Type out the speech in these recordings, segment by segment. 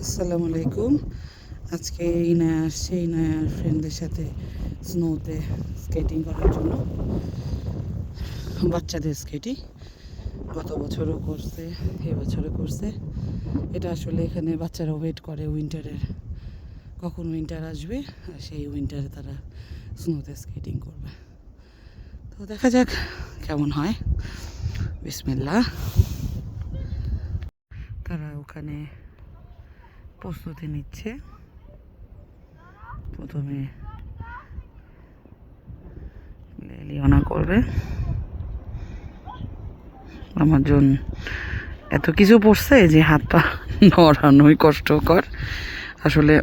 আসসালামু আলাইকুম। আজকে ইনায়া আসছে, ইনায়ার ফ্রেন্ডদের সাথে স্নোতে স্কেটিং করার জন্য। বাচ্চাদের স্কেটিং গত বছরও করছে, এবছরও করছে। এটা আসলে এখানে বাচ্চারা ওয়েট করে উইন্টারের, কখন উইন্টার আসবে আর সেই উইন্টারে তারা স্নোতে স্কেটিং করবে। তো দেখা যাক কেমন হয়। বিসমিল্লাহ। তারা ওখানে প্রস্তুতি নিচ্ছে। প্রথমে লিওনা করবে। আমার জন্য এত কিছু পড়ছে যে হাত পা নড়ানোই কষ্টকর আসলে।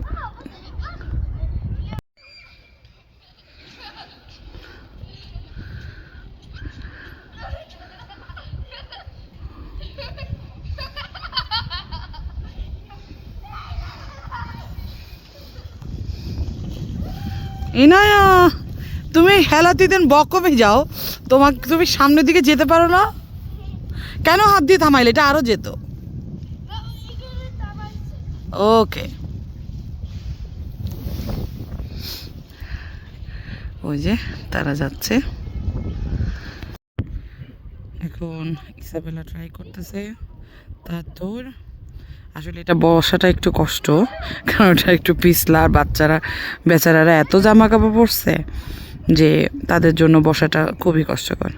ইনায়া, তুমি হেলাতি দিন বকমে যাও, তুমি সামনের দিকে যেতে পারো না কেন? হাত দিয়ে থামাইলে এটা আরো যেত। ওকে, ওই যে তারা যাচ্ছে এখন। ইসাবেলা ট্রাই করতেছে তার তোর। আসলে এটা বসাটা একটু কষ্ট, কারণ ওটা একটু পিছলা। আর বেচারারা এত জামা কাপড় পরছে যে তাদের জন্য বসাটা খুবই কষ্টকর।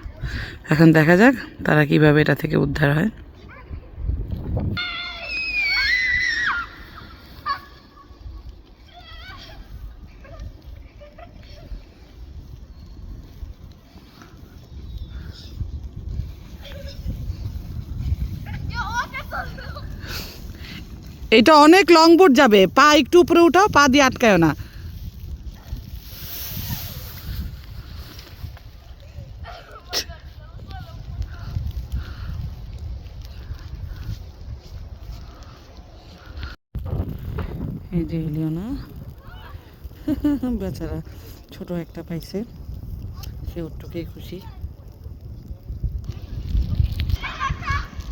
এখন দেখা যাক তারা কিভাবে এটা থেকে উদ্ধার হয়। এটা অনেক লং বোর্ড যাবে, পা একটু উপরে উঠাও, পা দিয়ে আটকায় না। এই যে লিওনা বেচারা ছোট একটা পাইছে, সে ওটুকুই খুশি।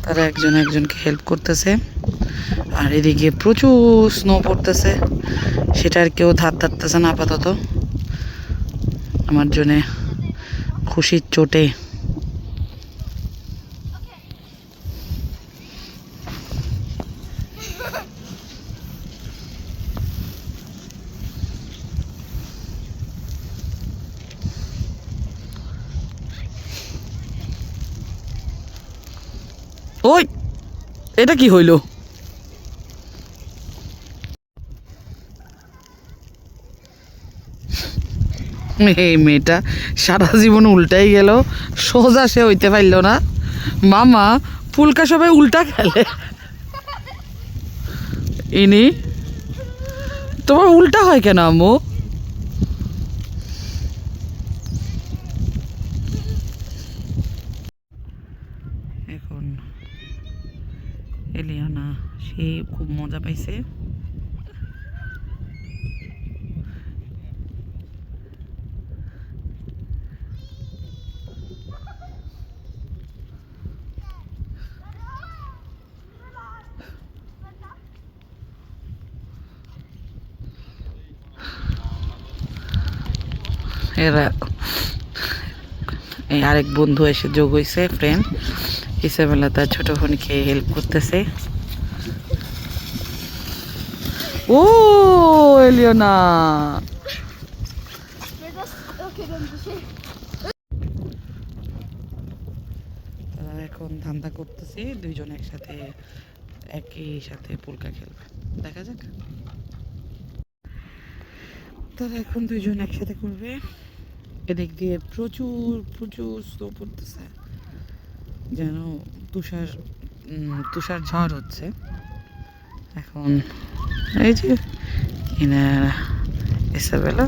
তারা একজন একজনকে হেল্প করতেছে। আর এদিকে প্রচুর স্নো পড়তেছে, সেটা আর কেউ ধার ধারতেছে না আপাতত। আমার জন্যে খুশির চোটে ওই এটা কি হইল? এই মেয়েটা সারা জীবন উল্টাই গেল, সোজা সে হইতে পারল না। মামা ফুলকা সবাই উল্টা খেলে, ইনি তোমার উল্টা হয় কেন আম্মু? এখন এলিয়ানা সে খুব মজা পাইছে। এরা এই আরেক বন্ধু এসে যোগ হয়েছে, ফ্রেন্ড। ইসাবেলা তার ছোট বোনকে হেল্প করতেছে। ও এলিওনা, তারা এখন ধান্দা করতেছে দুইজন একসাথে, একই সাথে পুলকা খেলবে। দেখা যাক, তারা এখন দুইজন একসাথে করবে। এদিক দিয়ে প্রচুর প্রচুর স্নো পড়তেছে, যেন তুষার তুষার ঝড় হচ্ছে এখন। এই যে ইসাবেলা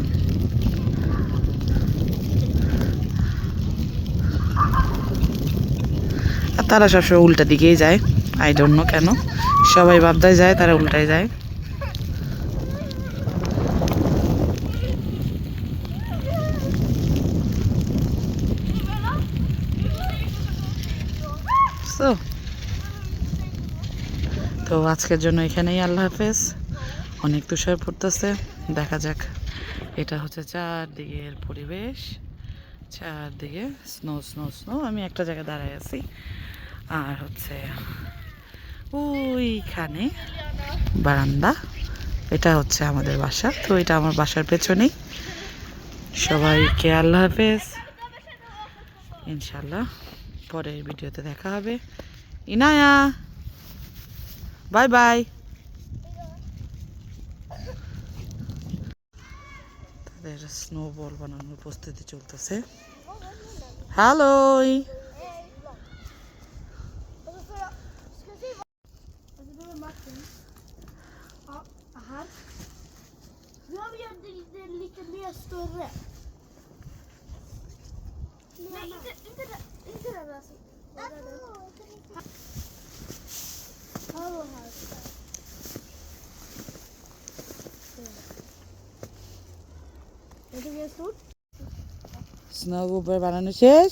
আর তারা সবসময় উল্টা দিকেই যায়। আই ডোন্ট নো কেন সবাই বাপদায় যায়, তারা উল্টায় যায়। তো আজকের জন্য এখানেই আল্লাহ হাফেজ। অনেক তুষার পড়তেছে, দেখা যাক। এটা হচ্ছে চারদিকের পরিবেশ, চারদিকে স্নো স্নো স্নো। আমি একটা জায়গায় দাঁড়ায় আছি, আর হচ্ছে ওইখানে বারান্দা। এটা হচ্ছে আমাদের বাসা, তো এটা আমার বাসার পেছনেই। সবাইকে আল্লাহ হাফেজ, ইনশাল্লাহ পরের ভিডিওতে দেখা হবে। Inaya bye bye. তাদের স্নোবল বানানোর প্রস্তুতি চলতেছে। Hello, Här. Nu har vi gjort det lite mer större. Nej, inte den där. Hallå här. Är det mer stort? Snow বানানো শেষ।